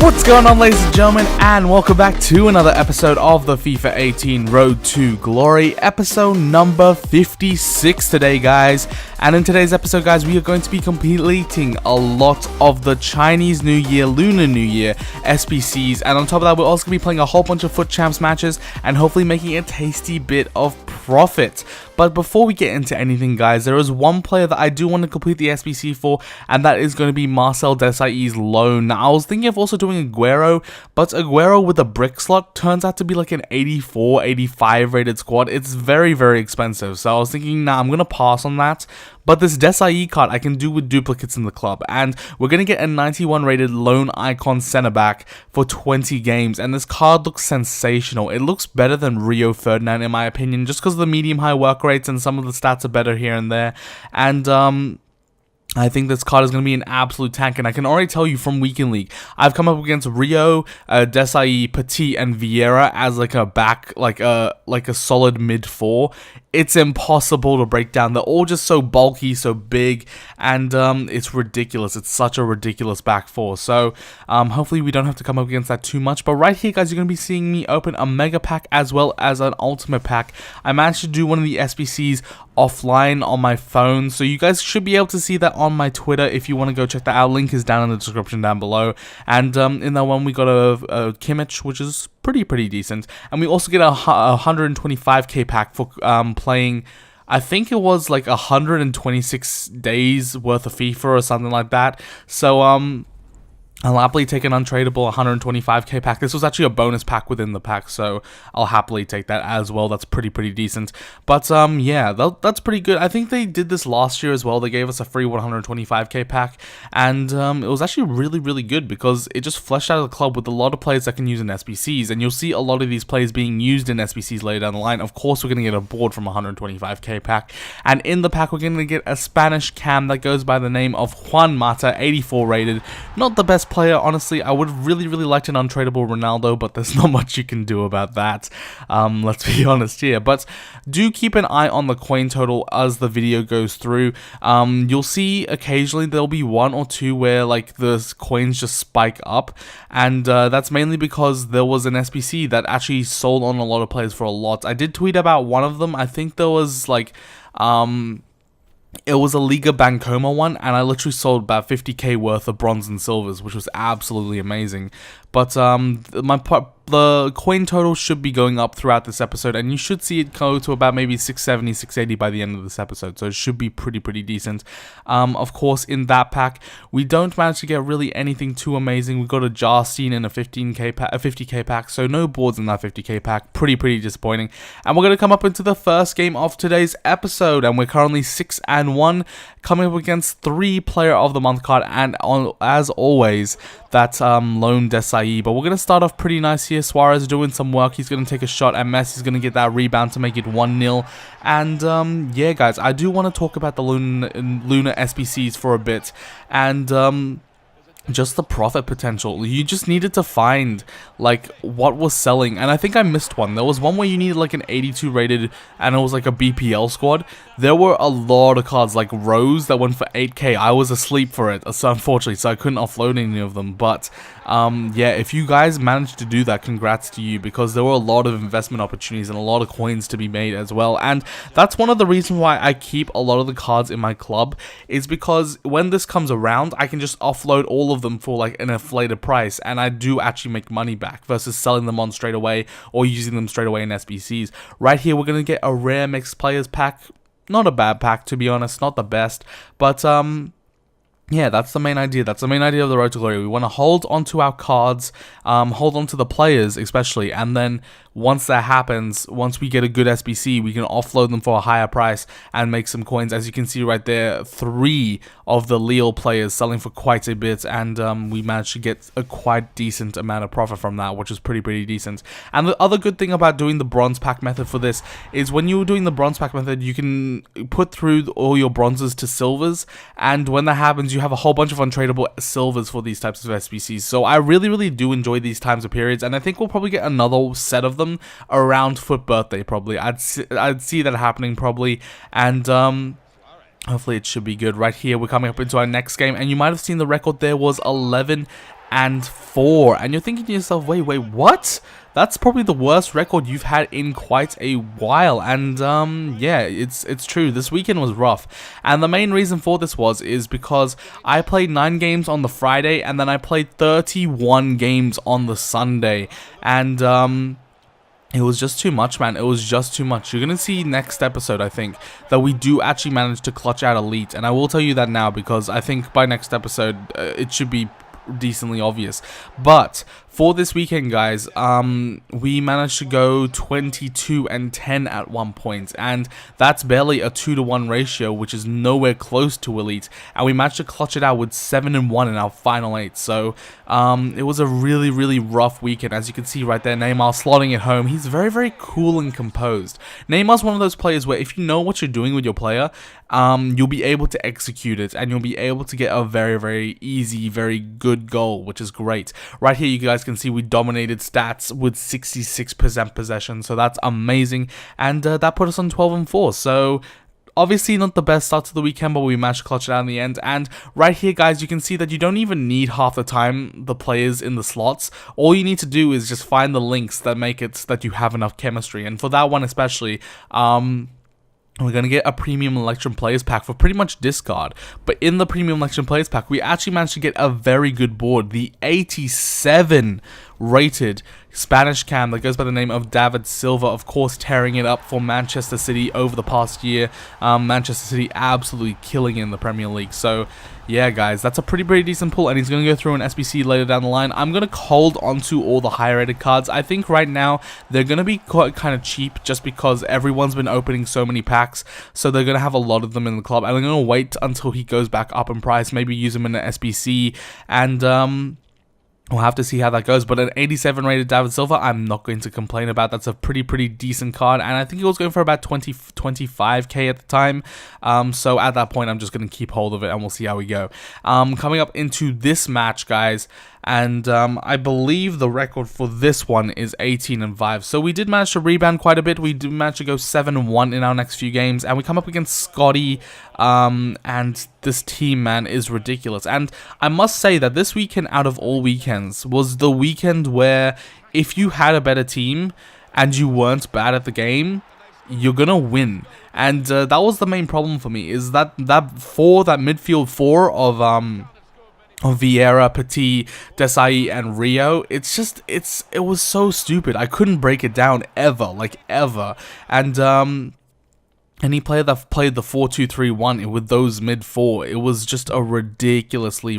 What's going on, ladies and gentlemen, and welcome back to another episode of the FIFA 18 Road to Glory, episode number 56 today, guys. And in today's episode, guys, we are going to be completing a lot of the Chinese New Year, Lunar New Year SBCs, and on top of that, we're also going to be playing a whole bunch of FUT Champs matches and hopefully making a tasty bit of profit. But before we get into anything, guys, there is one player that I do want to complete the SBC for, and that is going to be Marcel Desailly's loan. Now, I was thinking of also doing Aguero, but Aguero with a brick slot turns out to be like an 84, 85 rated squad. It's very, very expensive. So I was thinking, nah, I'm going to pass on that. But this Desailly card I can do with duplicates in the club, and we're going to get a 91 rated lone icon centre back for 20 games, and this card looks sensational. It looks better than Rio Ferdinand in my opinion, just because of the medium high work rates and some of the stats are better here and there, and I think this card is going to be an absolute tank, and I can already tell you from Weekend League, I've come up against Rio, Desailly, Petit, and Vieira as like a back, like a solid mid four. It's impossible to break down. They're all just so bulky, so big, and it's ridiculous. It's such a ridiculous back four. So hopefully we don't have to come up against that too much. But right here, guys, you're going to be seeing me open a mega pack as well as an ultimate pack. I managed to do one of the SBCs offline on my phone, so you guys should be able to see that on my Twitter if you want to go check that out. Link is down in the description down below. And in that one we got a Kimmich, which is pretty decent, and we also get a 125k pack for playing, I think it was like 126 days worth of FIFA or something like that. So I'll happily take an untradeable 125k pack. This was actually a bonus pack within the pack, so I'll happily take that as well. That's pretty decent. But yeah, that's pretty good. I think they did this last year as well. They gave us a free 125k pack, and it was actually really good because it just fleshed out of the club with a lot of players that can use in SBCs, and you'll see a lot of these players being used in SBCs later down the line. Of course, we're going to get a board from 125k pack, and in the pack we're going to get a Spanish cam that goes by the name of Juan Mata, 84 rated. Not the best player, honestly. I would really liked an untradeable Ronaldo, but there's not much you can do about that. Let's be honest here. But do keep an eye on the coin total as the video goes through. You'll see occasionally there'll be one or two where like the coins just spike up, and that's mainly because there was an SBC that actually sold on a lot of players for a lot. I did tweet about one of them. I think there was like it was a Liga Bancoma one, and I literally sold about 50k worth of bronze and silvers, which was absolutely amazing. But the coin total should be going up throughout this episode, and you should see it go to about maybe 670, 680 by the end of this episode, so it should be pretty decent. Of course, in that pack, we don't manage to get really anything too amazing. We got a Jarstein in a 50k pack, so no boards in that 50k pack. Pretty disappointing. And we're going to come up into the first game of today's episode, and we're currently 6-1, coming up against 3 Player of the Month card, and as always, that lone Desailly. But we're going to start off pretty nice here. Suarez doing some work. He's going to take a shot, and Messi's going to get that rebound to make it 1-0. And yeah, guys, I do want to talk about the Lunar SBCs for a bit, and just the profit potential. You just needed to find like what was selling, and I think I missed one. There was one where you needed like an 82 rated, and it was like a BPL squad. There were a lot of cards like Rose that went for 8k. I was asleep for it, so unfortunately, so I couldn't offload any of them. But yeah, if you guys managed to do that, congrats to you, because there were a lot of investment opportunities and a lot of coins to be made as well. And that's one of the reasons why I keep a lot of the cards in my club, is because when this comes around, I can just offload all of them for like an inflated price, and I do actually make money back versus selling them on straight away or using them straight away in SBCs. Right here, we're going to get a rare mixed players pack. Not a bad pack, to be honest, not the best, but yeah, that's the main idea. That's the main idea of the Road to Glory. We want to hold onto our cards, hold on to the players especially, and then once that happens, once we get a good SBC, we can offload them for a higher price and make some coins. As you can see right there, 3 of the Lille players selling for quite a bit, and we managed to get a quite decent amount of profit from that, which is pretty decent. And the other good thing about doing the bronze pack method for this is when you're doing the bronze pack method, you can put through all your bronzes to silvers, and when that happens, you have a whole bunch of untradeable silvers for these types of SBCs. So I really do enjoy these times of periods, and I think we'll probably get another set of them around FUT birthday probably. I'd see that happening probably, and hopefully it should be good. Right here, we're coming up into our next game, and you might have seen the record there was 11 And you're thinking to yourself, wait, what? That's probably the worst record you've had in quite a while. And yeah, it's true. This weekend was rough. And the main reason for this is because I played 9 games on the Friday, and then I played 31 games on the Sunday. And it was just too much, man. It was just too much. You're going to see next episode, I think, that we do actually manage to clutch out Elite. And I will tell you that now, because I think by next episode, it should be decently obvious. But for this weekend, guys, we managed to go 22-10 at one point, and that's barely a 2-to-1 ratio, which is nowhere close to Elite, and we managed to clutch it out with 7-1 in our final 8. So it was a really, really rough weekend. As you can see right there, Neymar slotting it home. He's very, very cool and composed. Neymar's one of those players where if you know what you're doing with your player, you'll be able to execute it, and you'll be able to get a very, very easy, very good goal, which is great. Right here, you guys can see we dominated stats with 66% possession, so that's amazing, and that put us on 12-4. So obviously not the best start to the weekend, but we managed to clutch it out in the end. And right here, guys, you can see that you don't even need half the time the players in the slots. All you need to do is just find the links that make it so that you have enough chemistry, and for that one especially, we're going to get a Premium Electrum Players Pack for pretty much discard. But in the Premium Electrum Players Pack, we actually managed to get a very good board. The 87 rated Spanish cam that goes by the name of David Silva, of course, tearing it up for Manchester City over the past year. Manchester City absolutely killing it in the Premier League. So yeah, guys, that's a pretty decent pull, and he's going to go through an SBC later down the line. I'm going to hold onto all the higher rated cards. I think right now they're going to be quite kind of cheap, just because everyone's been opening so many packs, so they're going to have a lot of them in the club, and I'm going to wait until he goes back up in price, maybe use him in an SBC, and we'll have to see how that goes. But an 87 rated David Silva, I'm not going to complain about. That's a pretty decent card, and I think it was going for about 25k at the time. So at that point, I'm just going to keep hold of it, and we'll see how we go. Coming up into this match, guys, and I believe the record for this one is 18-5. So we did manage to rebound quite a bit. We did manage to go 7-1 in our next few games, and we come up against Scotty, and this team, man, is ridiculous. And I must say that this weekend, out of all weekends, was the weekend where if you had a better team and you weren't bad at the game, you're gonna win. And that was the main problem for me, is that midfield four of Vieira, Petit, Desai, and Rio. It was so stupid. I couldn't break it down ever. And he played the 4-2-3-1 with those mid four. It was just a ridiculously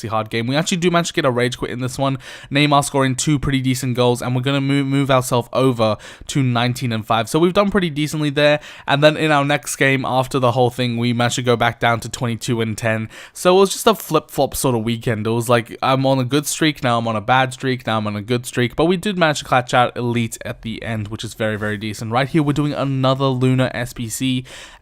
hard game. We actually do manage to get a rage quit in this one. Neymar scoring 2 pretty decent goals, and we're going to move ourselves over to 19-5. So we've done pretty decently there. And then in our next game, after the whole thing, we managed to go back down to 22-10. So it was just a flip-flop sort of weekend. It was like, I'm on a good streak, now I'm on a bad streak, now I'm on a good streak. But we did manage to clutch out Elite at the end, which is very decent. Right here, we're doing another Lunar SBC,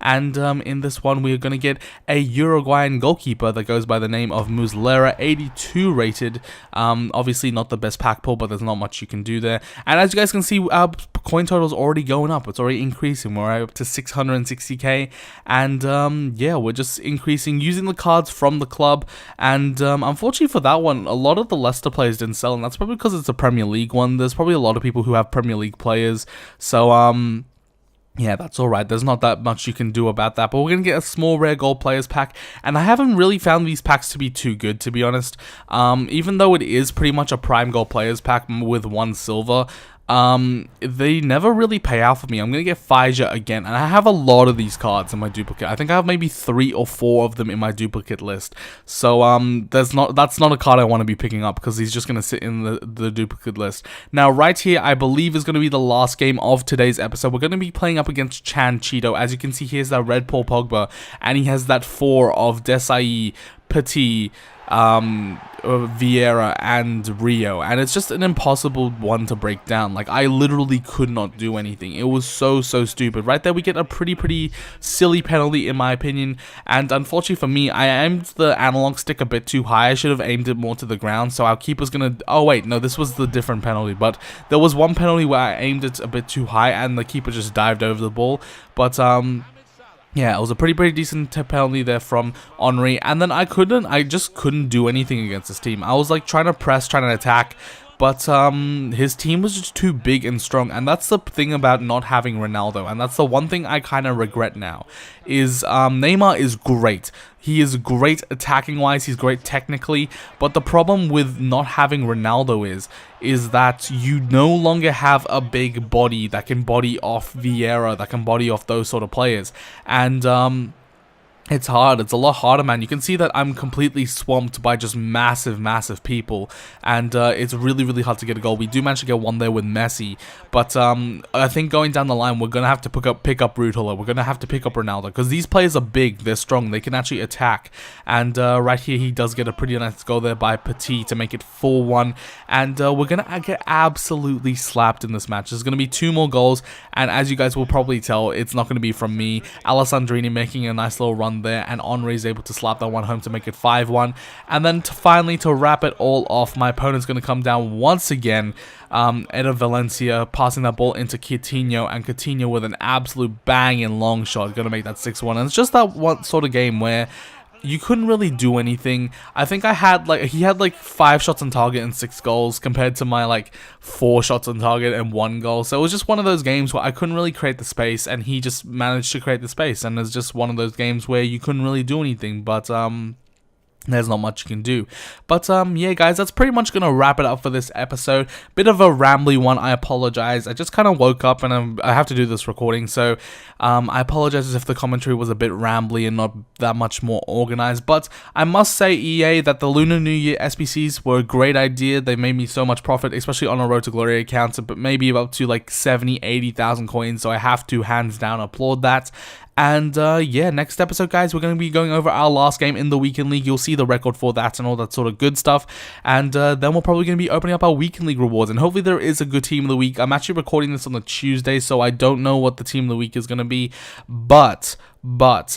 and in this one we're going to get a Uruguayan goalkeeper that goes by the name of Muslera, 82 rated. Obviously not the best pack pull, but there's not much you can do there. And as you guys can see, our coin total is already going up. It's already increasing. We're up to 660k, and yeah, we're just increasing using the cards from the club. And unfortunately for that one, a lot of the Leicester players didn't sell, and that's probably because it's a Premier League one. There's probably a lot of people who have Premier League players, so yeah, that's alright. There's not that much you can do about that. But we're going to get a small rare gold players pack. And I haven't really found these packs to be too good, to be honest. Even though it is pretty much a prime gold players pack with 1 silver, they never really pay out for me. I'm going to get Fija again. And I have a lot of these cards in my duplicate. I think I have maybe 3 or 4 of them in my duplicate list. So that's not a card I want to be picking up, because he's just going to sit in the duplicate list. Now right here, I believe is going to be the last game of today's episode. We're going to be playing up against Chan Cheeto. As you can see, here's that red Paul Pogba, and he has that 4 of Desai, Petit, Vieira, and Rio, and it's just an impossible one to break down. Like, I literally could not do anything. It was so stupid. Right there, we get a pretty silly penalty in my opinion, and unfortunately for me, I aimed the analog stick a bit too high. I should have aimed it more to the ground, so our keeper's gonna... Oh wait, no, this was the different penalty, but there was one penalty where I aimed it a bit too high, and the keeper just dived over the ball. But Yeah, it was a pretty decent penalty there from Henry, and then I just couldn't do anything against this team. I was like trying to press, trying to attack, but his team was just too big and strong, and that's the thing about not having Ronaldo, and that's the one thing I kind of regret now, is Neymar is great. He is great attacking wise, he's great technically, but the problem with not having Ronaldo is that you no longer have a big body that can body off Vieira, that can body off those sort of players, and it's hard. It's a lot harder, man. You can see that I'm completely swamped by just massive people, and it's really hard to get a goal. We do manage to get one there with Messi, but I think going down the line, we're gonna have to pick up Rüdiger. We're gonna have to pick up Ronaldo, because these players are big, they're strong, they can actually attack. And right here, he does get a pretty nice goal there by Petit to make it 4-1, and we're gonna get absolutely slapped in this match. There's gonna be 2 more goals, and as you guys will probably tell, it's not gonna be from me. Alessandrini making a nice little run there, and Henry is able to slap that one home to make it 5-1. And then finally, to wrap it all off, my opponent's going to come down once again. Eder Valencia passing that ball into Coutinho, and Coutinho with an absolute banging long shot, going to make that 6-1. And it's just that one sort of game where you couldn't really do anything. I think he had like 5 shots on target and 6 goals compared to my like 4 shots on target and 1 goal. So it was just one of those games where I couldn't really create the space, and he just managed to create the space. And it's just one of those games where you couldn't really do anything. But there's not much you can do. But yeah, guys, that's pretty much gonna wrap it up for this episode. Bit of a rambly one, I apologize. I just kind of woke up and I have to do this recording, so I apologize if the commentary was a bit rambly and not that much more organized. But I must say, EA, that the Lunar New Year SBCs were a great idea. They made me so much profit, especially on a Road to Glory account, but maybe up to like 70,000-80,000 coins, so I have to hands down applaud that. And yeah, next episode, guys, we're going to be going over our last game in the Weekend League. You'll see the record for that and all that sort of good stuff. And then we're probably going to be opening up our Weekend League rewards. And hopefully there is a good team of the week. I'm actually recording this on the Tuesday, so I don't know what the team of the week is going to be. But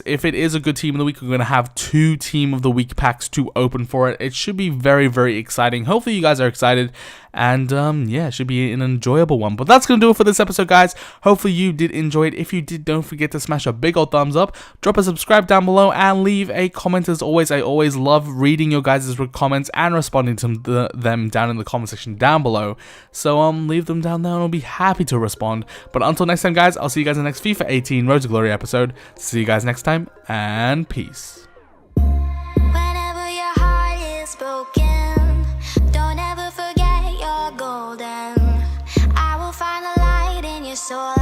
if it is a good team of the week, we're going to have 2 team of the week packs to open for it. It should be very exciting. Hopefully you guys are excited, and yeah, it should be an enjoyable one. But that's going to do it for this episode, guys. Hopefully you did enjoy it. If you did, don't forget to smash a big old thumbs up, drop a subscribe down below, and leave a comment. As always, I always love reading your guys' comments and responding to them down in the comment section down below. So leave them down there and I'll be happy to respond. But until next time, guys, I'll see you guys in the next FIFA 18 Road to Glory episode. See you guys next time, and peace. Whenever your heart is broken, don't ever forget you're golden. I will find a light in your soul.